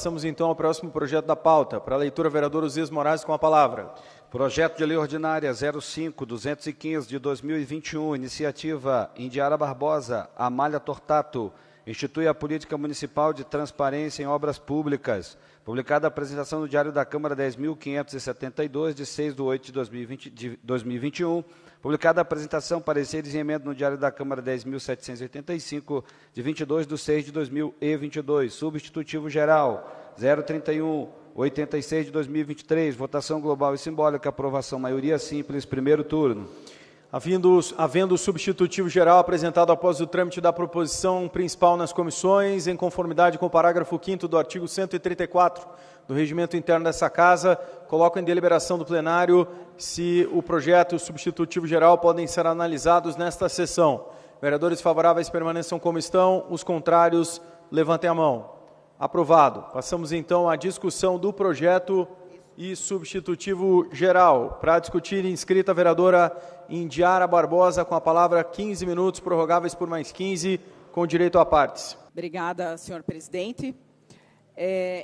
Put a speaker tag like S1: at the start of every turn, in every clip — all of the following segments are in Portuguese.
S1: passamos então ao próximo projeto da pauta. Para a leitura, vereador Uzias Moraes com a palavra.
S2: Projeto de Lei Ordinária 05-215 de 2021, iniciativa Indiara Barbosa, Amália Tortato, institui a Política Municipal de Transparência em Obras Públicas, publicada a apresentação no Diário da Câmara 10.572, de 6/8 de 2021, publicada a apresentação, pareceres e emenda no Diário da Câmara 10.785, de 22/6 de 2022, substitutivo geral 031/86 de 2023, votação global e simbólica, aprovação maioria simples, primeiro turno.
S1: Havendo o substitutivo geral apresentado após o trâmite da proposição principal nas comissões, em conformidade com o parágrafo 5º do artigo 134 do regimento interno dessa Casa, coloco em deliberação do plenário se o projeto e o substitutivo geral podem ser analisados nesta sessão. Vereadores favoráveis permaneçam como estão, os contrários levantem a mão. Aprovado. Passamos então à discussão do projeto e substitutivo geral. Para discutir, inscrita a vereadora Indiara Barbosa, com a palavra, 15 minutos, prorrogáveis por mais 15, com direito a partes.
S3: Obrigada, senhor presidente.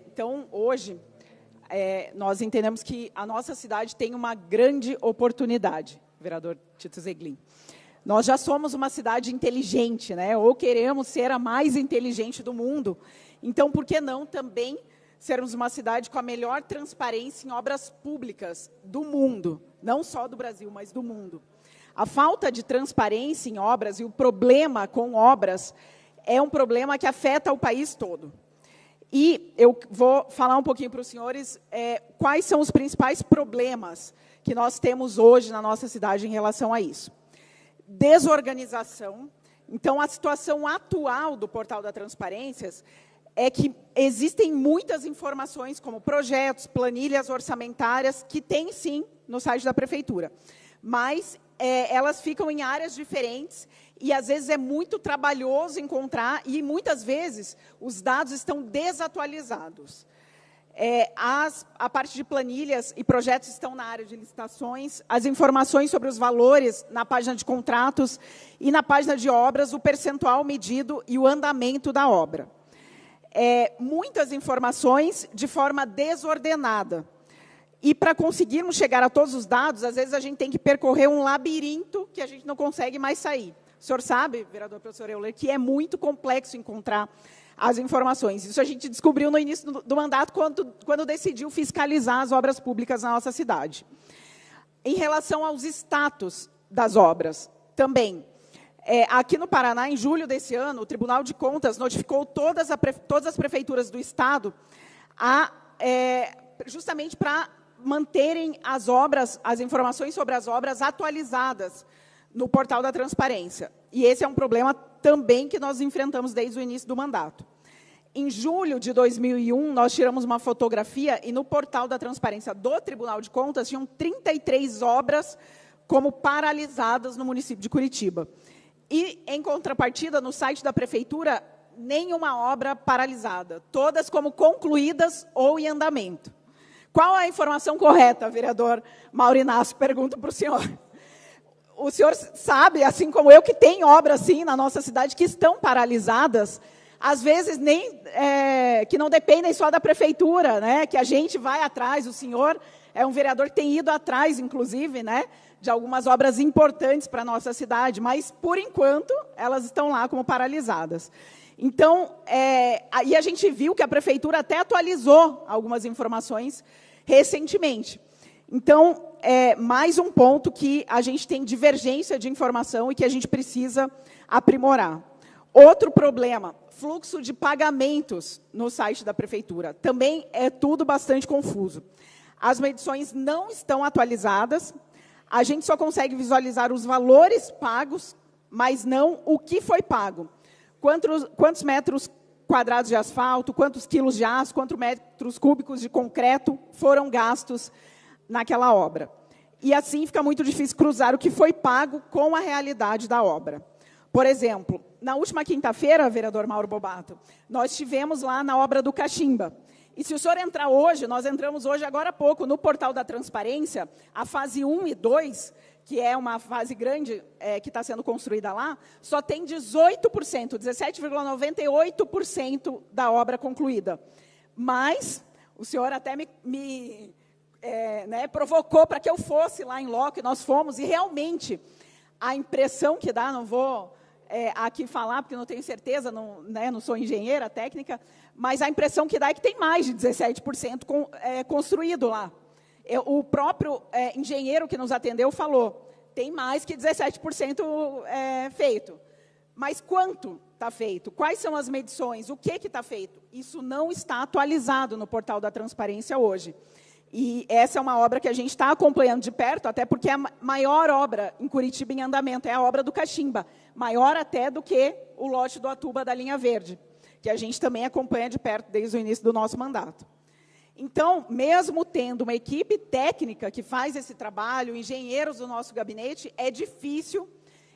S3: Então, hoje, nós entendemos que a nossa cidade tem uma grande oportunidade, vereador Tito Zeglin. Nós já somos uma cidade inteligente, né? Ou queremos ser a mais inteligente do mundo. Então, por que não também sermos uma cidade com a melhor transparência em obras públicas do mundo, não só do Brasil, mas do mundo. A falta de transparência em obras e o problema com obras é um problema que afeta o país todo. E eu vou falar um pouquinho para os senhores quais são os principais problemas que nós temos hoje na nossa cidade em relação a isso. Desorganização. Então, a situação atual do Portal da Transparências é que existem muitas informações, como projetos, planilhas orçamentárias, que tem, sim, no site da Prefeitura. Mas elas ficam em áreas diferentes e, às vezes, é muito trabalhoso encontrar e, muitas vezes, os dados estão desatualizados. A parte de planilhas e projetos estão na área de licitações, as informações sobre os valores na página de contratos e na página de obras, o percentual medido e o andamento da obra. Muitas informações de forma desordenada. E, para conseguirmos chegar a todos os dados, às vezes a gente tem que percorrer um labirinto que a gente não consegue mais sair. O senhor sabe, vereador professor Euler, que é muito complexo encontrar as informações. Isso a gente descobriu no início do mandato, quando decidiu fiscalizar as obras públicas na nossa cidade. Em relação aos status das obras, também. Aqui no Paraná, em julho desse ano, o Tribunal de Contas notificou todas as prefeituras do Estado justamente para manterem as informações sobre as obras atualizadas no Portal da Transparência. E esse é um problema também que nós enfrentamos desde o início do mandato. Em julho de 2001, nós tiramos uma fotografia e no Portal da Transparência do Tribunal de Contas tinham 33 obras como paralisadas no município de Curitiba. E, em contrapartida, no site da Prefeitura, nenhuma obra paralisada, todas como concluídas ou em andamento. Qual a informação correta, vereador Maurinácio? Pergunto para o senhor. O senhor sabe, assim como eu, que tem obras, sim, na nossa cidade que estão paralisadas, às vezes que não dependem só da Prefeitura, né? Que a gente vai atrás, o senhor é um vereador que tem ido atrás, inclusive, né? De algumas obras importantes para a nossa cidade, mas, por enquanto, elas estão lá como paralisadas. Então, aí a gente viu que a Prefeitura até atualizou algumas informações recentemente. Então, mais um ponto que a gente tem divergência de informação e que a gente precisa aprimorar. Outro problema, fluxo de pagamentos no site da Prefeitura. Também é tudo bastante confuso. As medições não estão atualizadas, a gente só consegue visualizar os valores pagos, mas não o que foi pago. Quantos metros quadrados de asfalto, quantos quilos de aço, quantos metros cúbicos de concreto foram gastos naquela obra. E assim fica muito difícil cruzar o que foi pago com a realidade da obra. Por exemplo, na última quinta-feira, vereador Mauro Bobato, nós estivemos lá na obra do Caximba. E se o senhor entrar hoje, nós entramos hoje, agora há pouco, no Portal da Transparência, a fase 1 e 2, que é uma fase grande que está sendo construída lá, só tem 18%, 17,98% da obra concluída. Mas o senhor até me provocou para que eu fosse lá em loco, e nós fomos, e realmente a impressão que dá, não vou aqui falar, porque não tenho certeza, não sou engenheira técnica, mas a impressão que dá é que tem mais de 17% construído lá. O próprio engenheiro que nos atendeu falou, tem mais que 17% feito. Mas quanto está feito? Quais são as medições? O que está feito? Isso não está atualizado no portal da transparência hoje. E essa é uma obra que a gente está acompanhando de perto, até porque a maior obra em Curitiba em andamento é a obra do Caximba, maior até do que o lote do Atuba da linha verde, que a gente também acompanha de perto desde o início do nosso mandato. Então, mesmo tendo uma equipe técnica que faz esse trabalho, engenheiros do nosso gabinete, é difícil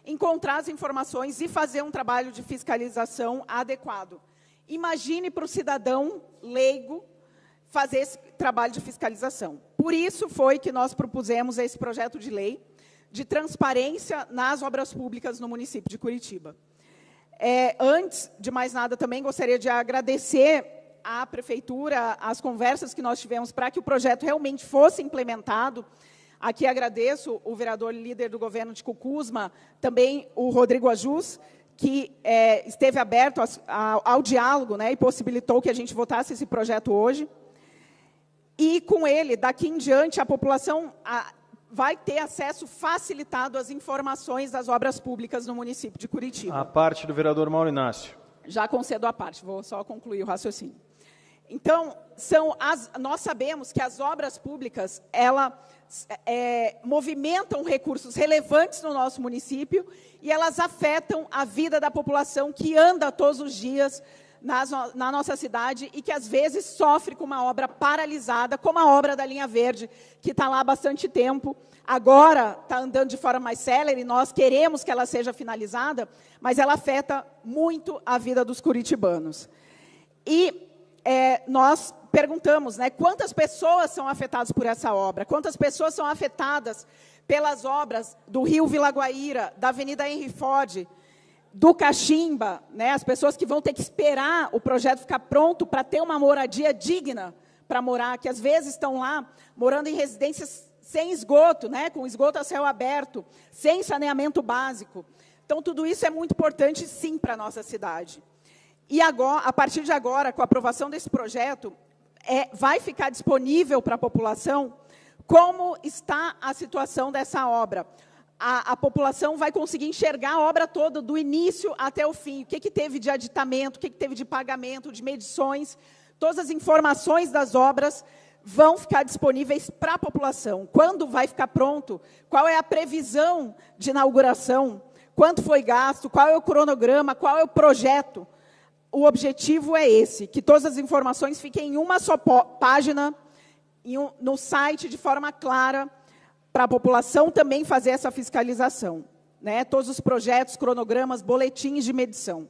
S3: encontrar as informações e fazer um trabalho de fiscalização adequado. Imagine para o cidadão leigo fazer esse trabalho de fiscalização. Por isso foi que nós propusemos esse projeto de lei de transparência nas obras públicas no município de Curitiba. Antes de mais nada, também gostaria de agradecer à Prefeitura as conversas que nós tivemos para que o projeto realmente fosse implementado. Aqui agradeço o vereador líder do governo de Cucuzma, também o Rodrigo Ajus, que esteve aberto ao diálogo, e possibilitou que a gente votasse esse projeto hoje. E, com ele, daqui em diante, a população vai ter acesso facilitado às informações das obras públicas no município de Curitiba.
S1: A parte do vereador Mauro Inácio.
S3: Já concedo a parte, vou só concluir o raciocínio. Então, nós sabemos que as obras públicas, elas movimentam recursos relevantes no nosso município e elas afetam a vida da população que anda todos os dias na nossa cidade e que, às vezes, sofre com uma obra paralisada, como a obra da linha verde, que está lá há bastante tempo. Agora está andando de forma mais célere, nós queremos que ela seja finalizada, mas ela afeta muito a vida dos curitibanos. E nós perguntamos, quantas pessoas são afetadas por essa obra? Quantas pessoas são afetadas pelas obras do Rio Vila Guaíra, da Avenida Henry Ford, do Caximba, as pessoas que vão ter que esperar o projeto ficar pronto para ter uma moradia digna para morar, que às vezes estão lá morando em residências sem esgoto, com esgoto a céu aberto, sem saneamento básico. Então, tudo isso é muito importante, sim, para a nossa cidade. E agora, a partir de agora, com a aprovação desse projeto, vai ficar disponível para a população como está a situação dessa obra. A população vai conseguir enxergar a obra toda, do início até o fim. O que teve de aditamento, o que teve de pagamento, de medições. Todas as informações das obras vão ficar disponíveis para a população. Quando vai ficar pronto, qual é a previsão de inauguração, quanto foi gasto, qual é o cronograma, qual é o projeto. O objetivo é esse, que todas as informações fiquem em uma só página, no site, de forma clara, para a população também fazer essa fiscalização. Todos os projetos, cronogramas, boletins de medição,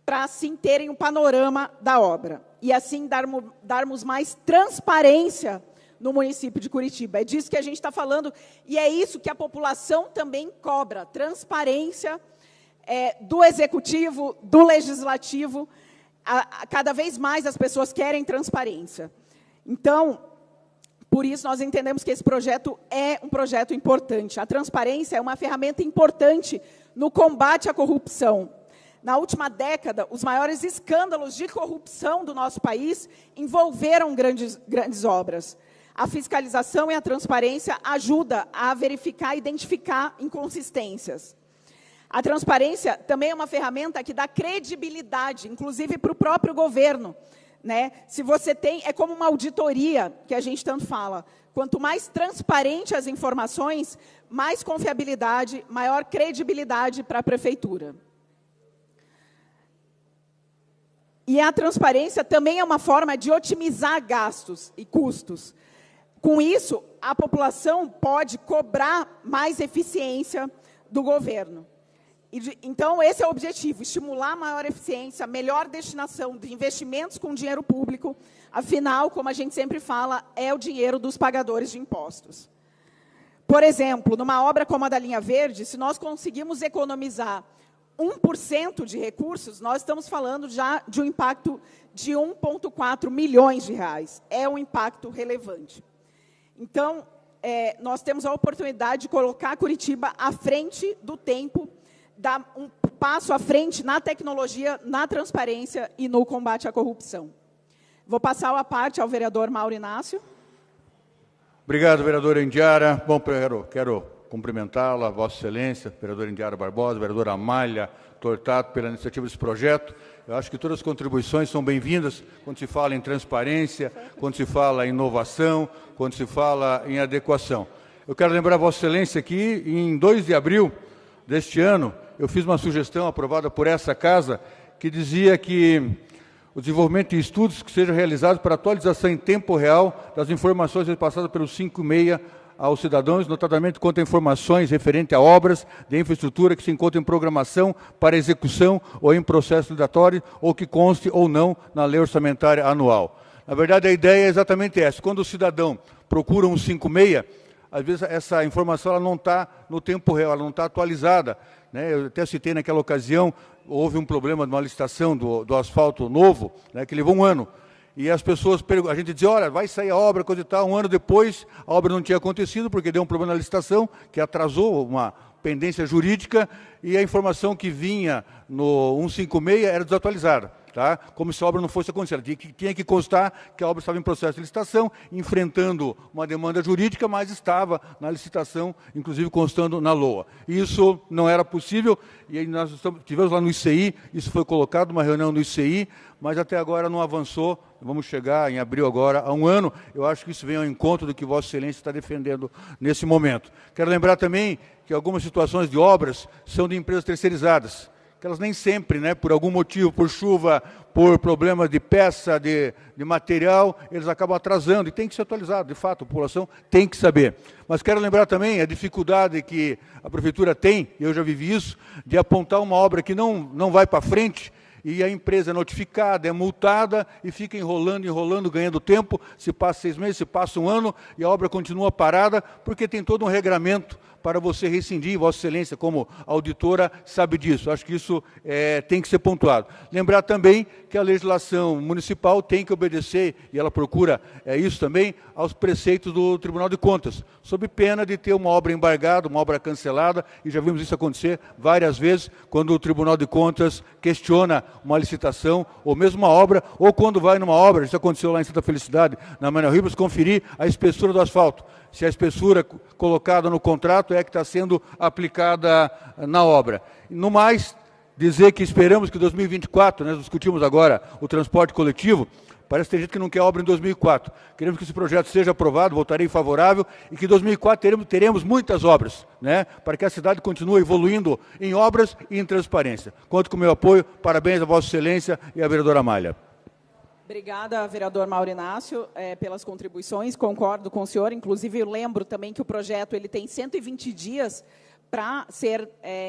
S3: para assim terem um panorama da obra. E assim darmos mais transparência no município de Curitiba. É disso que a gente está falando, e é isso que a população também cobra, transparência do executivo, do legislativo. Cada vez mais as pessoas querem transparência. Então, por isso, nós entendemos que esse projeto é um projeto importante. A transparência é uma ferramenta importante no combate à corrupção. Na última década, os maiores escândalos de corrupção do nosso país envolveram grandes obras. A fiscalização e a transparência ajudam a verificar e identificar inconsistências. A transparência também é uma ferramenta que dá credibilidade, inclusive para o próprio governo. Se você tem, é como uma auditoria, que a gente tanto fala. Quanto mais transparente as informações, mais confiabilidade, maior credibilidade para a prefeitura. E a transparência também é uma forma de otimizar gastos e custos. Com isso, a população pode cobrar mais eficiência do governo. Então, esse é o objetivo, estimular maior eficiência, melhor destinação de investimentos com dinheiro público. Afinal, como a gente sempre fala, é o dinheiro dos pagadores de impostos. Por exemplo, numa obra como a da linha verde, se nós conseguimos economizar 1% de recursos, nós estamos falando já de um impacto de 1,4 milhões de reais. É um impacto relevante. Então, nós temos a oportunidade de colocar Curitiba à frente do tempo, dar um passo à frente na tecnologia, na transparência e no combate à corrupção. Vou passar a parte ao vereador Mauro Inácio.
S4: Obrigado, vereadora Indiara. Bom, quero cumprimentá-la, Vossa Excelência, vereadora Indiara Barbosa, vereadora Amália Tortato, pela iniciativa desse projeto. Eu acho que todas as contribuições são bem-vindas quando se fala em transparência, quando se fala em inovação, quando se fala em adequação. Eu quero lembrar a Vossa Excelência que, em 2 de abril deste ano, eu fiz uma sugestão aprovada por essa Casa que dizia que o desenvolvimento de estudos que sejam realizados para atualização em tempo real das informações repassadas pelo 56 aos cidadãos, notadamente quanto a informações referentes a obras de infraestrutura que se encontram em programação para execução ou em processo licitatório, ou que conste ou não na lei orçamentária anual. Na verdade, a ideia é exatamente essa. Quando o cidadão procura um 56, às vezes essa informação ela não está no tempo real, ela não está atualizada, né? Eu até citei naquela ocasião, houve um problema de uma licitação do asfalto novo, né, que levou 1 ano. E as pessoas, a gente dizia, olha, vai sair a obra, coisa e tal. 1 ano depois, a obra não tinha acontecido, porque deu um problema na licitação, que atrasou uma pendência jurídica, e a informação que vinha no 156 era desatualizada, tá? Como se a obra não fosse acontecer. Tinha que constar que a obra estava em processo de licitação, enfrentando uma demanda jurídica, mas estava na licitação, inclusive constando na LOA. Isso não era possível, e aí nós tivemos lá no ICI, isso foi colocado, uma reunião no ICI, mas até agora não avançou. Vamos chegar em abril agora a 1 ano. Eu acho que isso vem ao encontro do que Vossa Excelência está defendendo nesse momento. Quero lembrar também que algumas situações de obras são de empresas terceirizadas, que elas nem sempre, né, por algum motivo, por chuva, por problemas de peça, de material, eles acabam atrasando, e tem que ser atualizado, de fato, a população tem que saber. Mas quero lembrar também a dificuldade que a Prefeitura tem, e eu já vivi isso, de apontar uma obra que não vai para frente, e a empresa é notificada, é multada, e fica enrolando, ganhando tempo, se passa 6 meses, se passa 1 ano, e a obra continua parada, porque tem todo um regramento para você rescindir. Vossa Excelência, como auditora, sabe disso. Acho que isso tem que ser pontuado. Lembrar também que a legislação municipal tem que obedecer, e ela procura isso também, aos preceitos do Tribunal de Contas, sob pena de ter uma obra embargada, uma obra cancelada, e já vimos isso acontecer várias vezes, quando o Tribunal de Contas questiona uma licitação, ou mesmo uma obra, ou quando vai numa obra, isso aconteceu lá em Santa Felicidade, na Manuel Ribas, conferir a espessura do asfalto. Se a espessura colocada no contrato é que está sendo aplicada na obra. No mais, dizer que esperamos que em 2024, nós discutimos agora o transporte coletivo, parece que tem gente que não quer obra em 2004. Queremos que esse projeto seja aprovado, votarei favorável, e que em 2004 teremos muitas obras, né, para que a cidade continue evoluindo em obras e em transparência. Conto com o meu apoio, parabéns a Vossa Excelência e à vereadora Amália.
S3: Obrigada, vereador Mauro Inácio, pelas contribuições, concordo com o senhor. Inclusive, eu lembro também que o projeto ele tem 120 dias para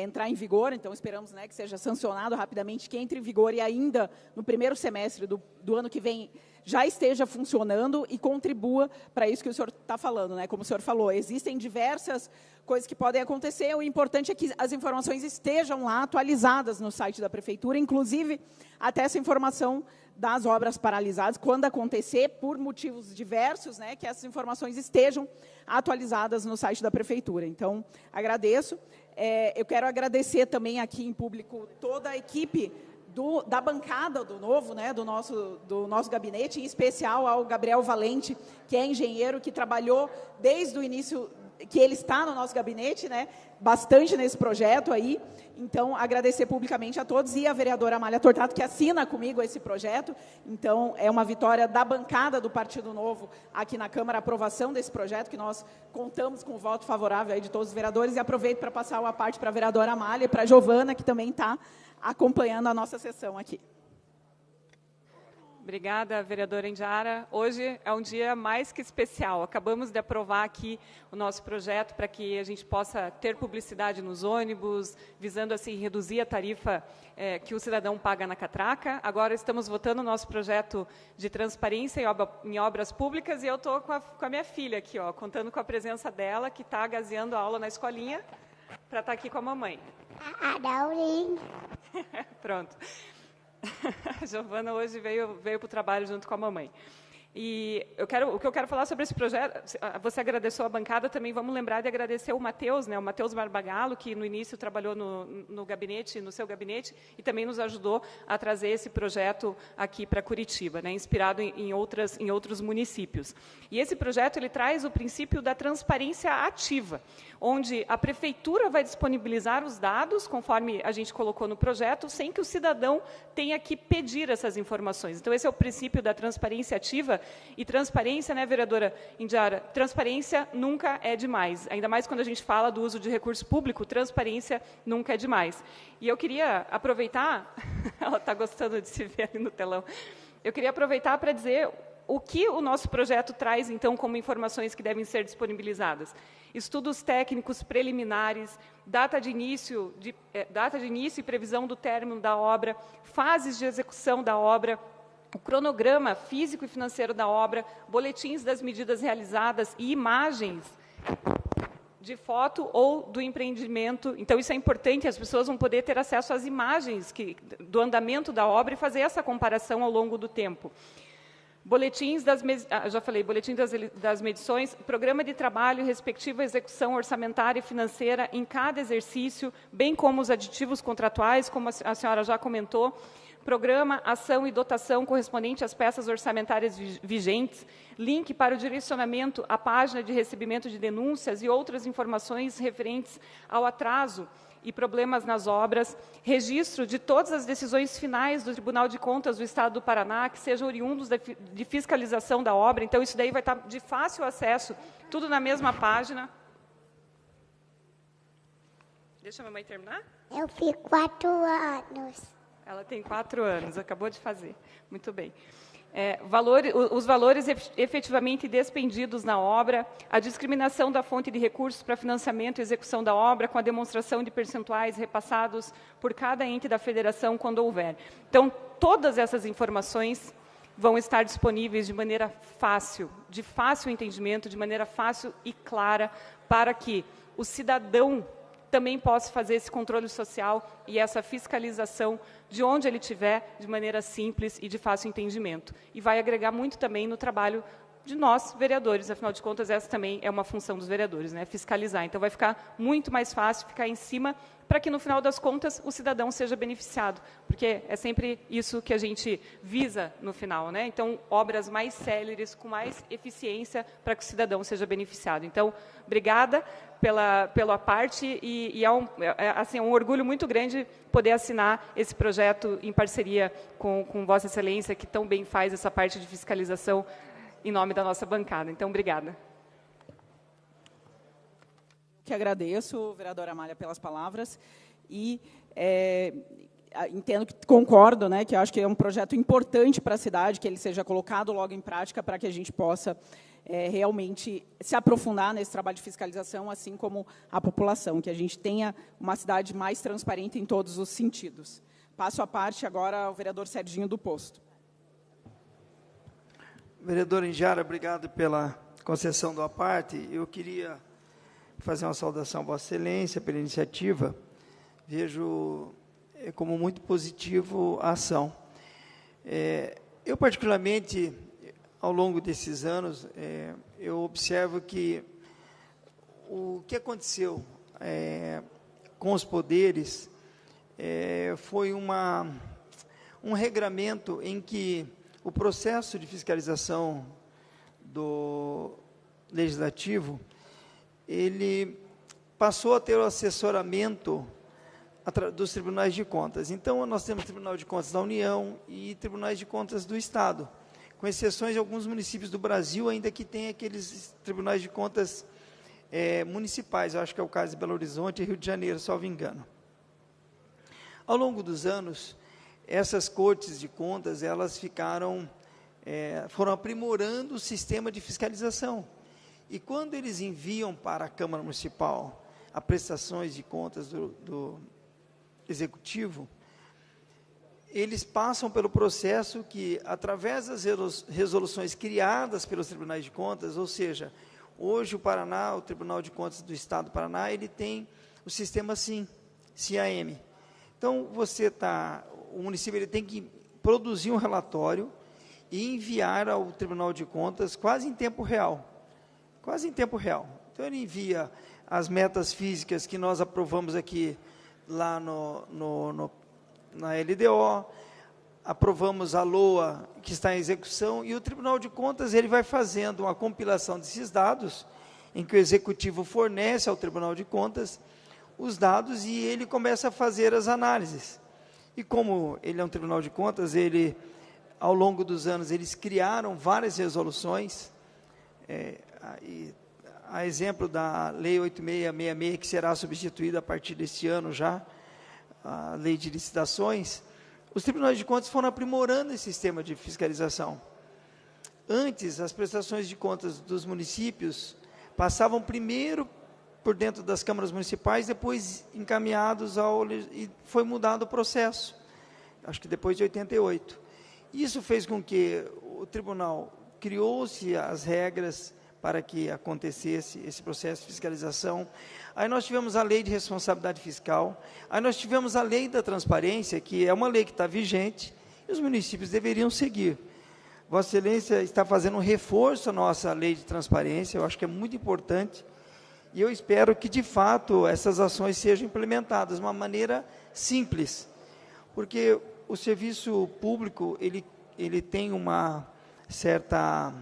S3: entrar em vigor, então esperamos, né, que seja sancionado rapidamente, que entre em vigor e ainda no primeiro semestre do ano que vem já esteja funcionando e contribua para isso que o senhor está falando, né? Como o senhor falou, existem diversas coisas que podem acontecer, o importante é que as informações estejam lá atualizadas no site da Prefeitura, inclusive até essa informação das obras paralisadas, quando acontecer, por motivos diversos, né, que essas informações estejam atualizadas no site da Prefeitura. Então, agradeço. Eu quero agradecer também aqui em público toda a equipe da bancada do Novo, né, do nosso gabinete, em especial ao Gabriel Valente, que é engenheiro, que trabalhou desde o início, que ele está no nosso gabinete, né, bastante nesse projeto aí. Então, agradecer publicamente a todos, e a vereadora Amália Tortato, que assina comigo esse projeto. Então, é uma vitória da bancada do Partido Novo aqui na Câmara, a aprovação desse projeto, que nós contamos com o voto favorável aí de todos os vereadores. E aproveito para passar uma parte para a vereadora Amália e para a Giovana, que também está acompanhando a nossa sessão aqui.
S5: Obrigada, vereadora Indiara. Hoje é um dia mais que especial. Acabamos de aprovar aqui o nosso projeto para que a gente possa ter publicidade nos ônibus, visando assim reduzir a tarifa que o cidadão paga na catraca. Agora estamos votando o nosso projeto de transparência em obras públicas, e eu estou com a minha filha aqui, ó, contando com a presença dela, que está gazeando a aula na escolinha, para estar aqui com a mamãe.
S6: A Daurinha.
S5: Pronto. A Giovana hoje veio para o trabalho junto com a mamãe. E o que eu quero falar sobre esse projeto, você agradeceu a bancada, também vamos lembrar de agradecer o Matheus, né, o Matheus Barbagallo, que no início trabalhou no gabinete, no seu gabinete, e também nos ajudou a trazer esse projeto aqui para Curitiba, né, inspirado em outros municípios. E esse projeto ele traz o princípio da transparência ativa, onde a prefeitura vai disponibilizar os dados, conforme a gente colocou no projeto, sem que o cidadão tenha que pedir essas informações. Então, esse é o princípio da transparência ativa. E transparência, né, vereadora Indiara? Transparência nunca é demais. Ainda mais quando a gente fala do uso de recurso público, transparência nunca é demais. E eu queria aproveitar, ela está gostando de se ver ali no telão, eu queria aproveitar para dizer o que o nosso projeto traz, então, como informações que devem ser disponibilizadas. Estudos técnicos preliminares, data de início e previsão do término da obra, fases de execução da obra, o cronograma físico e financeiro da obra, boletins das medidas realizadas e imagens de foto ou do empreendimento. Então, isso é importante, as pessoas vão poder ter acesso às imagens do andamento da obra e fazer essa comparação ao longo do tempo. Boletins boletim das medições, programa de trabalho e respectiva execução orçamentária e financeira em cada exercício, bem como os aditivos contratuais, como a senhora já comentou, programa, ação e dotação correspondente às peças orçamentárias vigentes, link para o direcionamento à página de recebimento de denúncias e outras informações referentes ao atraso e problemas nas obras, registro de todas as decisões finais do Tribunal de Contas do Estado do Paraná, que sejam oriundos de fiscalização da obra. Então, isso daí vai estar de fácil acesso, tudo na mesma página. Deixa a mamãe terminar?
S6: Eu fiz 4 anos.
S5: Ela tem 4 anos, acabou de fazer. Muito bem. Os valores efetivamente despendidos na obra, a discriminação da fonte de recursos para financiamento e execução da obra, com a demonstração de percentuais repassados por cada ente da federação, quando houver. Então, todas essas informações vão estar disponíveis de maneira fácil, de fácil entendimento, de maneira fácil e clara, para que o cidadão também possa fazer esse controle social e essa fiscalização de onde ele estiver, de maneira simples e de fácil entendimento. E vai agregar muito também no trabalho de nós, vereadores. Afinal de contas, essa também é uma função dos vereadores, né? Fiscalizar. Então, vai ficar muito mais fácil ficar em cima para que, no final das contas, o cidadão seja beneficiado. Porque é sempre isso que a gente visa no final, né? Então, obras mais céleres, com mais eficiência, para que o cidadão seja beneficiado. Então, obrigada pela parte e é um orgulho muito grande poder assinar esse projeto em parceria com Vossa Excelência, que tão bem faz essa parte de fiscalização em nome da nossa bancada. Então, obrigada.
S3: Que agradeço, vereadora Amália, pelas palavras e entendo que concordo, né, que eu acho que é um projeto importante para a cidade, que ele seja colocado logo em prática para que a gente possa realmente se aprofundar nesse trabalho de fiscalização, assim como a população, que a gente tenha uma cidade mais transparente em todos os sentidos. Passo a parte agora ao vereador Serginho do Posto.
S7: Vereador Indiara, obrigado pela concessão da parte. Eu queria fazer uma saudação a Vossa Excelência pela iniciativa. Vejo como muito positivo a ação. Eu, particularmente, ao longo desses anos, eu observo que o que aconteceu com os poderes foi um regramento em que o processo de fiscalização do Legislativo, ele passou a ter o assessoramento dos tribunais de contas. Então, nós temos Tribunal de Contas da União e Tribunais de Contas do Estado, com exceções de alguns municípios do Brasil, ainda que tem aqueles tribunais de contas municipais, eu acho que é o caso de Belo Horizonte e Rio de Janeiro, salvo engano. Ao longo dos anos, essas cortes de contas, elas foram aprimorando o sistema de fiscalização. E quando eles enviam para a Câmara Municipal as prestações de contas do Executivo, eles passam pelo processo que, através das resoluções criadas pelos tribunais de contas, ou seja, hoje o Paraná, o Tribunal de Contas do Estado do Paraná, ele tem o sistema SIM, CIAM. Então, o município ele tem que produzir um relatório e enviar ao Tribunal de Contas quase em tempo real. Quase em tempo real. Então, ele envia as metas físicas que nós aprovamos aqui lá na LDO, aprovamos a LOA que está em execução, e o Tribunal de Contas ele vai fazendo uma compilação desses dados, em que o Executivo fornece ao Tribunal de Contas os dados e ele começa a fazer as análises. E como ele é um Tribunal de Contas, ao longo dos anos, eles criaram várias resoluções, a exemplo da Lei 8666, que será substituída a partir deste ano já, a Lei de Licitações, os Tribunais de Contas foram aprimorando esse sistema de fiscalização. Antes, as prestações de contas dos municípios passavam primeiro por dentro das câmaras municipais, depois encaminhados e foi mudado o processo, acho que depois de 88. Isso fez com que o tribunal criou-se as regras para que acontecesse esse processo de fiscalização. Aí nós tivemos a lei de responsabilidade fiscal, aí nós tivemos a lei da transparência, que é uma lei que está vigente, e os municípios deveriam seguir. Vossa Excelência está fazendo um reforço à nossa lei de transparência, eu acho que é muito importante, e eu espero que, de fato, essas ações sejam implementadas de uma maneira simples, porque o serviço público, ele tem uma certa,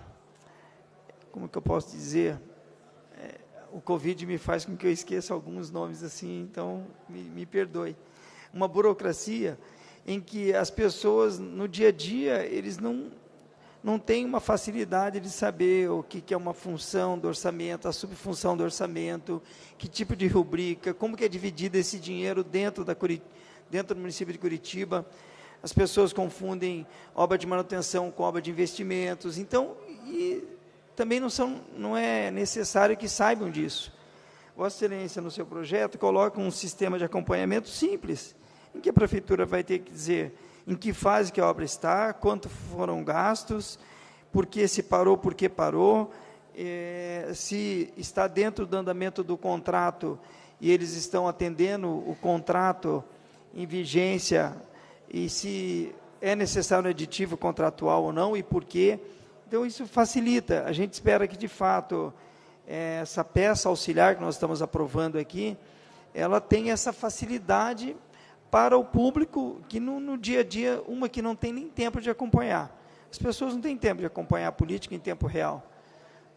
S7: como que eu posso dizer, o Covid me faz com que eu esqueça alguns nomes assim, então me perdoe. Uma burocracia em que as pessoas, no dia a dia, eles não têm uma facilidade de saber o que é uma função do orçamento, a subfunção do orçamento, que tipo de rubrica, como que é dividido esse dinheiro dentro do município de Curitiba. As pessoas confundem obra de manutenção com obra de investimentos, então, também não é necessário que saibam disso. Vossa Excelência, no seu projeto, coloca um sistema de acompanhamento simples, em que a Prefeitura vai ter que dizer em que fase que a obra está, quanto foram gastos, por que se parou, por que parou, se está dentro do andamento do contrato e eles estão atendendo o contrato em vigência, e se é necessário um aditivo contratual ou não, e por quê. Então, isso facilita. A gente espera que, de fato, essa peça auxiliar que nós estamos aprovando aqui, ela tenha essa facilidade para o público, que no dia a dia, que não tem nem tempo de acompanhar. As pessoas não têm tempo de acompanhar a política em tempo real,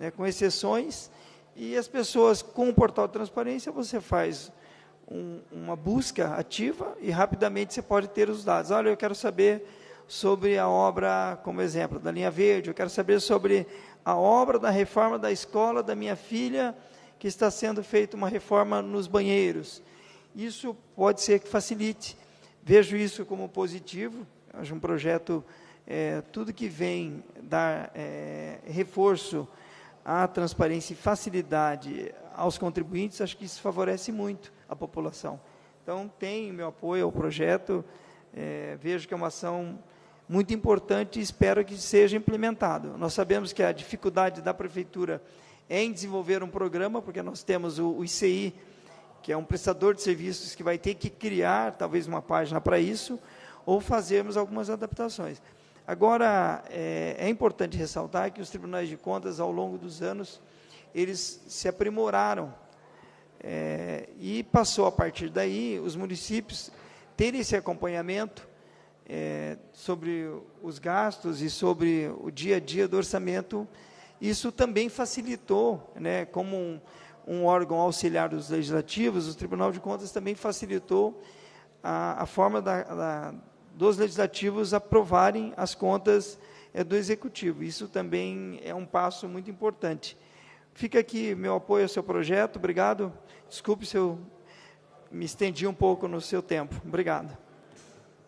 S7: né, com exceções, e as pessoas, com o portal de transparência, você faz uma busca ativa e rapidamente você pode ter os dados. Olha, eu quero saber sobre a obra, como exemplo, da linha verde, eu quero saber sobre a obra da reforma da escola da minha filha, que está sendo feita uma reforma nos banheiros. Isso pode ser que facilite. Vejo isso como positivo, acho um projeto, tudo que vem dar reforço à transparência e facilidade aos contribuintes, acho que isso favorece muito a população. Então, tem meu apoio ao projeto, vejo que é uma ação muito importante e espero que seja implementado. Nós sabemos que a dificuldade da Prefeitura é em desenvolver um programa, porque nós temos o ICI, que é um prestador de serviços que vai ter que criar, talvez, uma página para isso, ou fazermos algumas adaptações. Agora, é importante ressaltar que os tribunais de contas, ao longo dos anos, eles se aprimoraram, e passou, a partir daí, os municípios terem esse acompanhamento sobre os gastos e sobre o dia a dia do orçamento. Isso também facilitou, né, como um órgão auxiliar dos legislativos, o Tribunal de Contas também facilitou a forma dos legislativos aprovarem as contas do Executivo. Isso também é um passo muito importante. Fica aqui meu apoio ao seu projeto, obrigado. Desculpe se eu me estendi um pouco no seu tempo. Obrigado.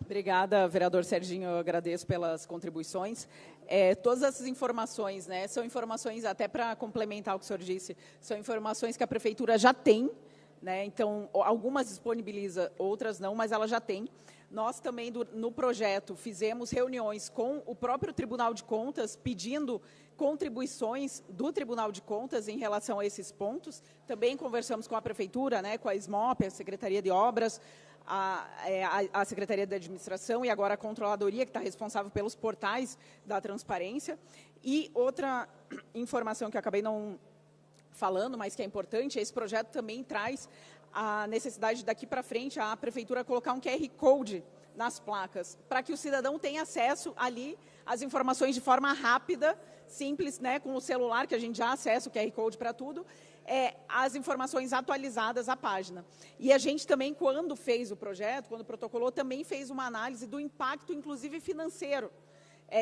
S3: Obrigada, vereador Serginho, eu agradeço pelas contribuições. Todas essas informações, né, são informações, até para complementar o que o senhor disse, são informações que a Prefeitura já tem, né, então, algumas disponibiliza, outras não, mas ela já tem. Nós também, no projeto, fizemos reuniões com o próprio Tribunal de Contas, pedindo contribuições do Tribunal de Contas em relação a esses pontos. Também conversamos com a Prefeitura, né, com a SMOP, a Secretaria de Obras, a Secretaria de Administração e agora a Controladoria, que está responsável pelos portais da transparência. E outra informação que eu acabei não falando, mas que é importante, esse projeto também traz a necessidade daqui para frente a Prefeitura colocar um QR Code nas placas, para que o cidadão tenha acesso ali às informações de forma rápida, simples, né, com o celular, que a gente já acessa o QR Code para tudo, as informações atualizadas à página. E a gente também, quando fez o projeto, quando protocolou, também fez uma análise do impacto, inclusive financeiro,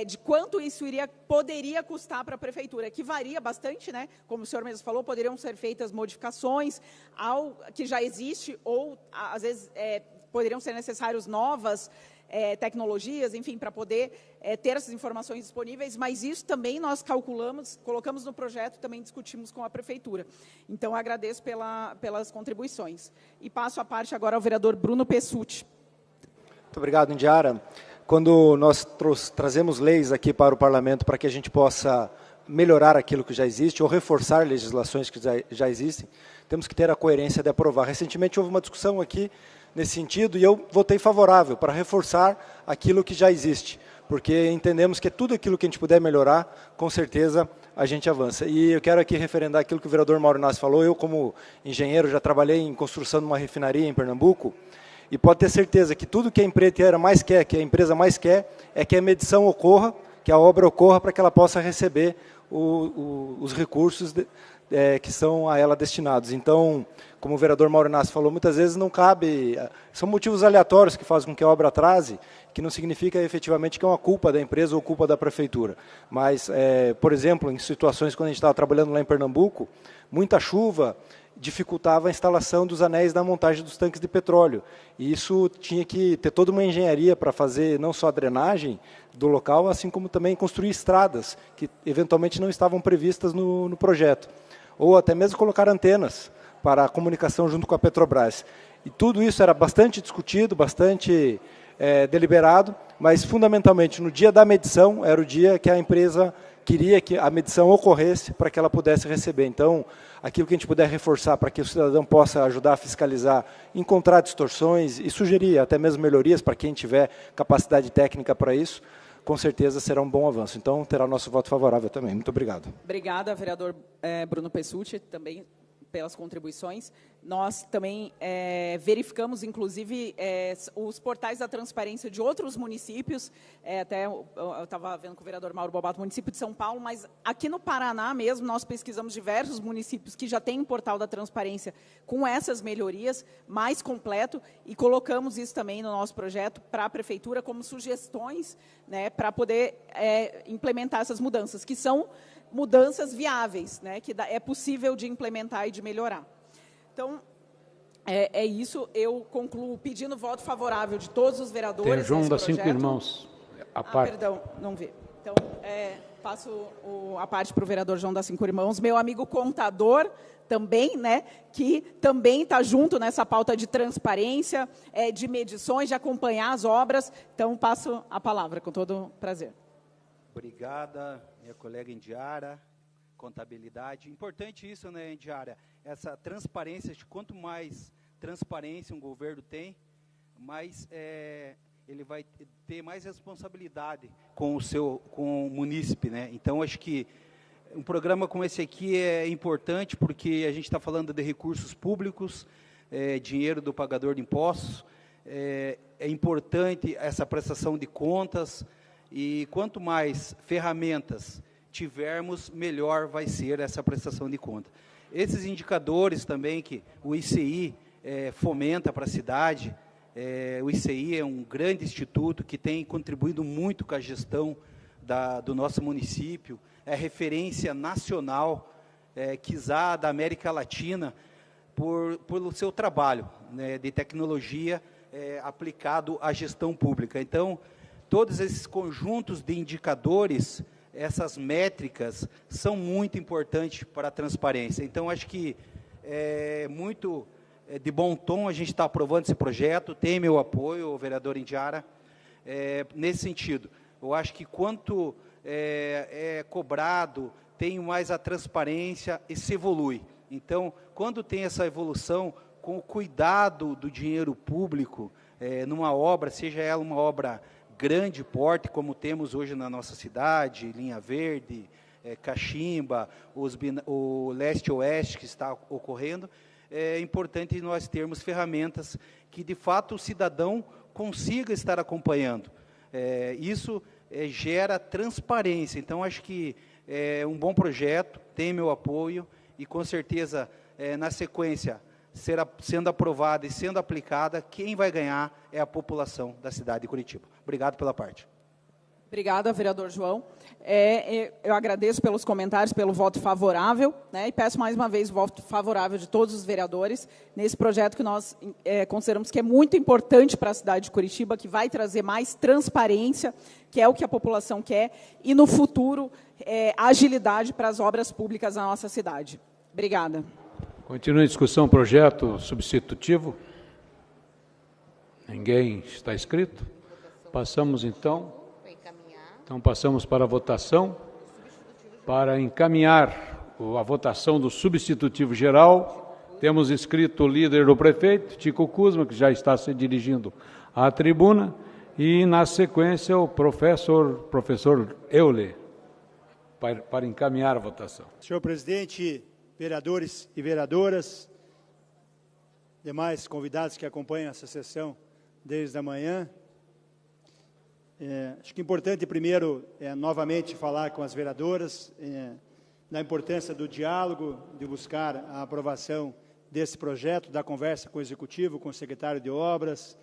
S3: de quanto isso poderia custar para a Prefeitura, que varia bastante, né? Como o senhor mesmo falou, poderiam ser feitas modificações ao que já existe, ou, às vezes, poderiam ser necessárias novas tecnologias, enfim, para poder ter essas informações disponíveis, mas isso também nós calculamos, colocamos no projeto, também discutimos com a Prefeitura. Então, agradeço pelas contribuições. E passo a parte agora ao vereador Bruno Pessutti.
S8: Muito obrigado, Indiara. Quando nós trazemos leis aqui para o Parlamento para que a gente possa melhorar aquilo que já existe ou reforçar legislações que já existem, temos que ter a coerência de aprovar. Recentemente houve uma discussão aqui nesse sentido e eu votei favorável para reforçar aquilo que já existe, porque entendemos que tudo aquilo que a gente puder melhorar, com certeza a gente avança. E eu quero aqui referendar aquilo que o vereador Mauro Inácio falou. Eu, como engenheiro, já trabalhei em construção de uma refinaria em Pernambuco, e pode ter certeza que tudo que a empreiteira mais quer, que a empresa mais quer, é que a medição ocorra, que a obra ocorra para que ela possa receber os recursos que são a ela destinados. Então, como o vereador Mauro Inácio falou, muitas vezes não cabe, são motivos aleatórios que fazem com que a obra atrase, que não significa efetivamente que é uma culpa da empresa ou culpa da prefeitura. Mas, por exemplo, em situações quando a gente estava trabalhando lá em Pernambuco, muita chuva dificultava a instalação dos anéis da montagem dos tanques de petróleo. E isso tinha que ter toda uma engenharia para fazer não só a drenagem do local, assim como também construir estradas, que eventualmente não estavam previstas no projeto. Ou até mesmo colocar antenas para a comunicação junto com a Petrobras. E tudo isso era bastante discutido, bastante deliberado, mas fundamentalmente no dia da medição era o dia que a empresa queria que a medição ocorresse para que ela pudesse receber. Então, aquilo que a gente puder reforçar para que o cidadão possa ajudar a fiscalizar, encontrar distorções e sugerir até mesmo melhorias para quem tiver capacidade técnica para isso, com certeza será um bom avanço. Então, terá nosso voto favorável também. Muito obrigado.
S3: Obrigada, vereador Bruno Pessutti, também pelas contribuições. Nós também verificamos, inclusive, os portais da transparência de outros municípios, até eu estava vendo com o vereador Mauro Bobato, município de São Paulo, mas aqui no Paraná mesmo, nós pesquisamos diversos municípios que já têm um portal da transparência com essas melhorias, mais completo, e colocamos isso também no nosso projeto para a Prefeitura como sugestões, né, para poder implementar essas mudanças, que são mudanças viáveis, né, que é possível de implementar e de melhorar. Então, é isso. Eu concluo pedindo voto favorável de todos os vereadores.
S9: Tem João da Cinco Irmãos.
S3: Perdão, não vi. Então, passo a parte para o vereador João da Cinco Irmãos, meu amigo contador também, né, que também está junto nessa pauta de transparência, de medições, de acompanhar as obras. Então, passo a palavra, com todo prazer.
S10: Obrigada, minha colega Indiara, contabilidade. Importante isso, né, Indiara? Essa transparência, de quanto mais transparência um governo tem, mais ele vai ter mais responsabilidade com o munícipe, né? Então, acho que um programa como esse aqui é importante porque a gente está falando de recursos públicos, dinheiro do pagador de impostos, é importante essa prestação de contas, e quanto mais ferramentas tivermos, melhor vai ser essa prestação de conta. Esses indicadores também que o ICI fomenta para a cidade, o ICI é um grande instituto que tem contribuído muito com a gestão do nosso município, é referência nacional, quiçá da América Latina, pelo seu trabalho, né, de tecnologia aplicado à gestão pública. Então, todos esses conjuntos de indicadores, essas métricas, são muito importantes para a transparência. Então, acho que é muito de bom tom a gente está aprovando esse projeto, tem meu apoio, o vereador Indiara, nesse sentido. Eu acho que quanto é cobrado, tem mais a transparência e se evolui. Então, quando tem essa evolução, com o cuidado do dinheiro público, numa obra, seja ela uma obra grande porte, como temos hoje na nossa cidade, Linha Verde, Caximba, o leste-oeste que está ocorrendo, é importante nós termos ferramentas que, de fato, o cidadão consiga estar acompanhando. Isso gera transparência. Então, acho que é um bom projeto, tem meu apoio e, com certeza, na sequência, sendo aprovada e sendo aplicada, quem vai ganhar é a população da cidade de Curitiba. Obrigado pela parte.
S3: Obrigada, vereador João. Eu agradeço pelos comentários, pelo voto favorável, né, e peço mais uma vez o voto favorável de todos os vereadores nesse projeto que nós consideramos que é muito importante para a cidade de Curitiba, que vai trazer mais transparência, que é o que a população quer, e no futuro, agilidade para as obras públicas da nossa cidade. Obrigada.
S9: Continua em discussão o projeto substitutivo. Ninguém está inscrito. Passamos, então passamos para a votação. Para encaminhar a votação do substitutivo geral, temos inscrito o líder do prefeito, Tico Kuzma, que já está se dirigindo à tribuna, e, na sequência, o professor Euler, para encaminhar a votação.
S11: Senhor presidente, vereadores e vereadoras, demais convidados que acompanham essa sessão desde a manhã, acho que é importante, primeiro, novamente falar com as vereadoras da importância do diálogo, de buscar a aprovação desse projeto, da conversa com o Executivo, com o secretário de Obras,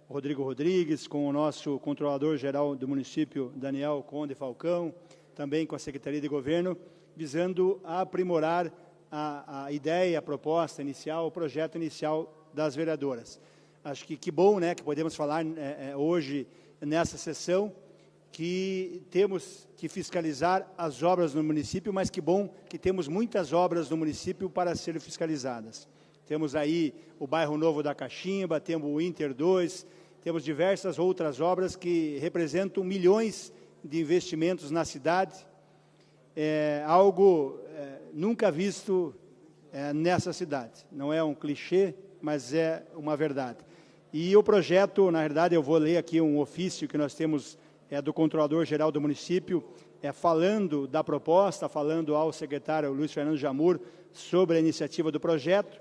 S11: Rodrigo Rodrigues, com o nosso controlador-geral do município, Daniel Conde Falcão, também com a Secretaria de Governo, visando aprimorar a ideia, a proposta inicial, o projeto inicial das vereadoras. Acho que bom, né, que podemos falar hoje, nessa sessão, que temos que fiscalizar as obras no município, mas que bom que temos muitas obras no município para serem fiscalizadas. Temos aí o Bairro Novo da Caximba, temos o Inter 2, temos diversas outras obras que representam milhões de investimentos na cidade, algo nunca visto nessa cidade. Não é um clichê, mas é uma verdade. E o projeto, na verdade, eu vou ler aqui um ofício que nós temos do Controlador-Geral do município, falando da proposta, falando ao secretário Luiz Fernando Jamur sobre a iniciativa do projeto.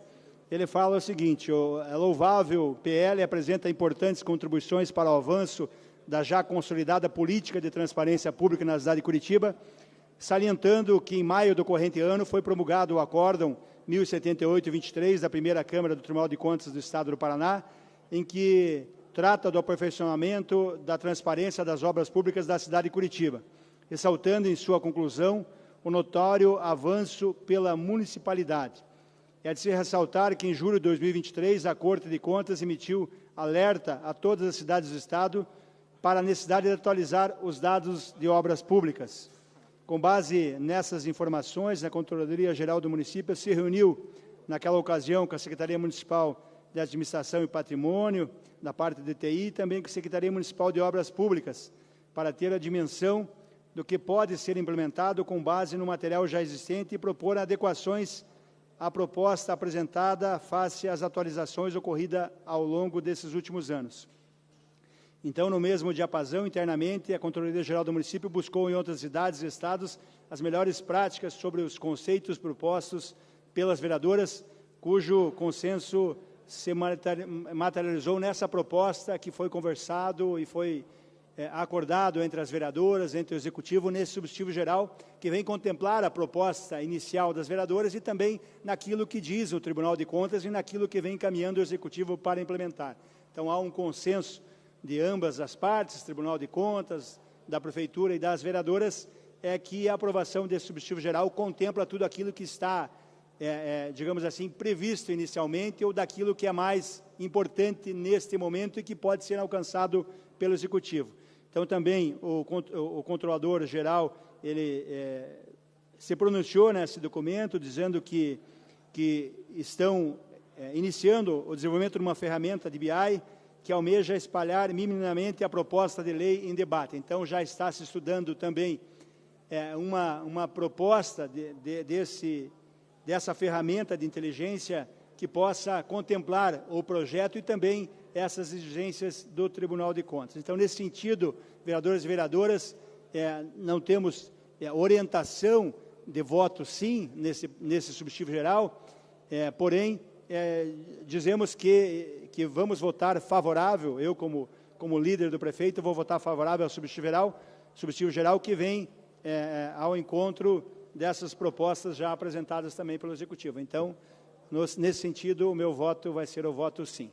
S11: Ele fala o seguinte: o louvável PL apresenta importantes contribuições para o avanço da já consolidada política de transparência pública na cidade de Curitiba, salientando que em maio do corrente ano foi promulgado o Acórdão 1078-23 da primeira Câmara do Tribunal de Contas do Estado do Paraná, em que trata do aperfeiçoamento da transparência das obras públicas da cidade de Curitiba, ressaltando em sua conclusão o notório avanço pela municipalidade. É de se ressaltar que em julho de 2023 a Corte de Contas emitiu alerta a todas as cidades do Estado para a necessidade de atualizar os dados de obras públicas. Com base nessas informações, a Controladoria Geral do município se reuniu, naquela ocasião, com a Secretaria Municipal de Administração e Patrimônio, da parte de TI, e também com a Secretaria Municipal de Obras Públicas, para ter a dimensão do que pode ser implementado com base no material já existente e propor adequações à proposta apresentada face às atualizações ocorridas ao longo desses últimos anos. Então, no mesmo diapasão, internamente, a Controladoria Geral do município buscou em outras cidades e estados as melhores práticas sobre os conceitos propostos pelas vereadoras, cujo consenso se materializou nessa proposta que foi conversado e foi acordado entre as vereadoras, entre o Executivo, nesse substitutivo geral, que vem contemplar a proposta inicial das vereadoras e também naquilo que diz o Tribunal de Contas e naquilo que vem encaminhando o Executivo para implementar. Então, há um consenso de ambas as partes, Tribunal de Contas, da Prefeitura e das vereadoras, que a aprovação desse substitutivo geral contempla tudo aquilo que está digamos assim, previsto inicialmente ou daquilo que é mais importante neste momento e que pode ser alcançado pelo Executivo. Então, também, o Controlador-Geral, ele se pronunciou nesse documento, dizendo que estão iniciando o desenvolvimento de uma ferramenta de BI que almeja espalhar minimamente a proposta de lei em debate. Então, já está se estudando também uma proposta dessa ferramenta de inteligência que possa contemplar o projeto e também essas exigências do Tribunal de Contas. Então, nesse sentido, vereadores e vereadoras, não temos orientação de voto sim nesse substitutivo geral, porém, dizemos que vamos votar favorável, eu como líder do prefeito vou votar favorável ao substitutivo geral que vem ao encontro dessas propostas já apresentadas também pelo Executivo. Então, nesse sentido, o meu voto vai ser o voto sim.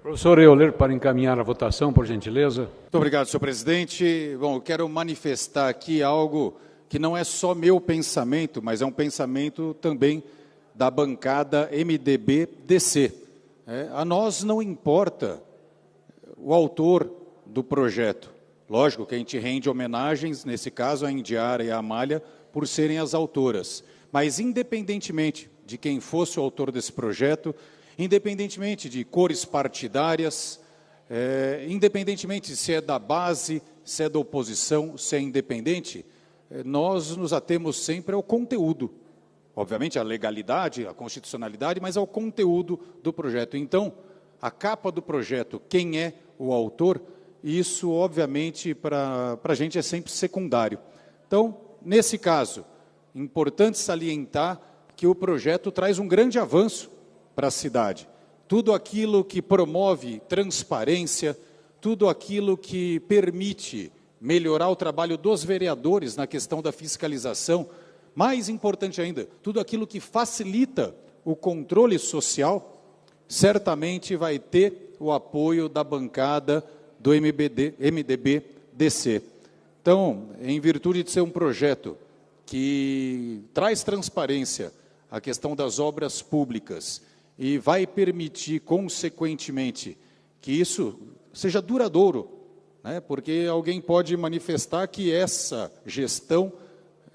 S9: Professor Euler, para encaminhar a votação, por gentileza.
S12: Muito obrigado, senhor presidente. Bom, eu quero manifestar aqui algo que não é só meu pensamento, mas é um pensamento também da bancada MDB-DC. A nós não importa o autor do projeto. Lógico que a gente rende homenagens, nesse caso a Indiara e a Amália, por serem as autoras. Mas, independentemente de quem fosse o autor desse projeto, independentemente de cores partidárias, independentemente se é da base, se é da oposição, se é independente, nós nos atemos sempre ao conteúdo. Obviamente, a legalidade, a constitucionalidade, mas ao conteúdo do projeto. Então, a capa do projeto, quem é o autor, isso, obviamente, para a gente é sempre secundário. Então, nesse caso, importante salientar que o projeto traz um grande avanço para a cidade. Tudo aquilo que promove transparência, tudo aquilo que permite melhorar o trabalho dos vereadores na questão da fiscalização, mais importante ainda, tudo aquilo que facilita o controle social, certamente vai ter o apoio da bancada do MDB-DC. Então, em virtude de ser um projeto que traz transparência à questão das obras públicas e vai permitir, consequentemente, que isso seja duradouro, né? Porque alguém pode manifestar que essa gestão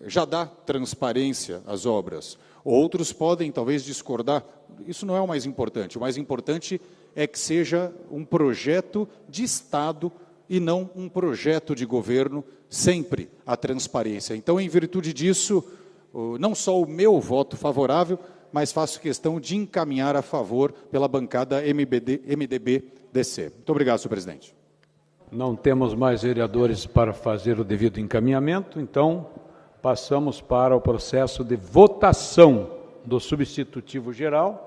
S12: já dá transparência às obras. Outros podem, talvez, discordar. Isso não é o mais importante. O mais importante é que seja um projeto de Estado e não um projeto de governo, sempre a transparência. Então, em virtude disso, não só o meu voto favorável, mas faço questão de encaminhar a favor pela bancada MDB-DC. Muito obrigado, senhor presidente.
S9: Não temos mais vereadores para fazer o devido encaminhamento, então passamos para o processo de votação do substitutivo geral.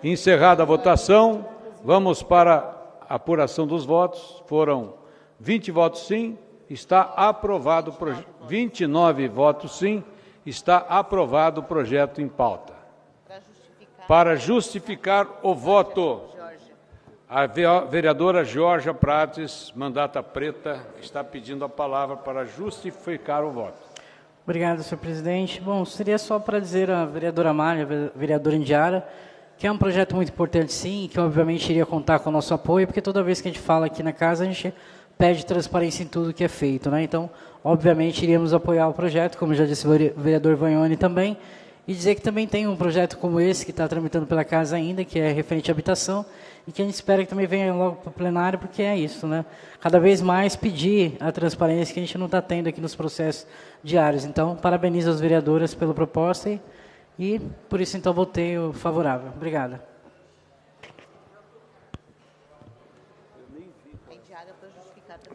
S9: Encerrada a votação, vamos para a apuração dos votos. Foram 20 votos sim, está aprovado, 29 votos sim, está aprovado o projeto em pauta. Para justificar o voto, a vereadora Georgia Prates, mandata preta, está pedindo a palavra para justificar o voto.
S13: Obrigado, senhor presidente. Bom, seria só para dizer à vereadora Amália, vereadora Indiara, que é um projeto muito importante, sim, que obviamente iria contar com o nosso apoio, porque toda vez que a gente fala aqui na casa, a gente pede transparência em tudo que é feito, né? Então, obviamente, iríamos apoiar o projeto, como já disse o vereador Vagnoni também, e dizer que também tem um projeto como esse, que está tramitando pela casa ainda, que é referente à habitação, e que a gente espera que também venha logo para o plenário, porque é isso, né? Cada vez mais pedir a transparência que a gente não está tendo aqui nos processos diários. Então, parabenizo as vereadoras pela proposta e por isso, então, votei o favorável. Obrigada.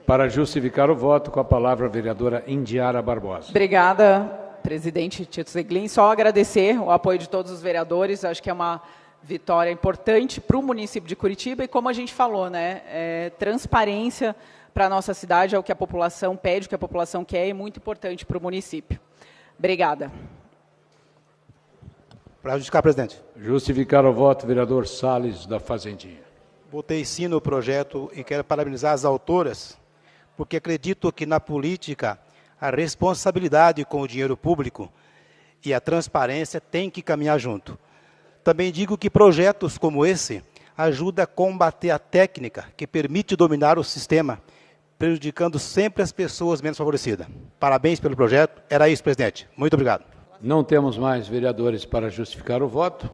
S9: Para justificar o voto, com a palavra a vereadora Indiara Barbosa.
S3: Obrigada, presidente Tito Zeglin. Só agradecer o apoio de todos os vereadores. Acho que é uma vitória importante para o município de Curitiba. E como a gente falou, né, transparência para a nossa cidade é o que a população pede, o que a população quer, e muito importante para o município. Obrigada.
S14: Para justificar, presidente.
S9: Justificar o voto, vereador Salles, da Fazendinha.
S14: Votei sim no projeto e quero parabenizar as autoras, porque acredito que na política a responsabilidade com o dinheiro público e a transparência têm que caminhar junto. Também digo que projetos como esse ajudam a combater a técnica que permite dominar o sistema, prejudicando sempre as pessoas menos favorecidas. Parabéns pelo projeto. Era isso, presidente. Muito obrigado.
S9: Não temos mais vereadores para justificar o voto.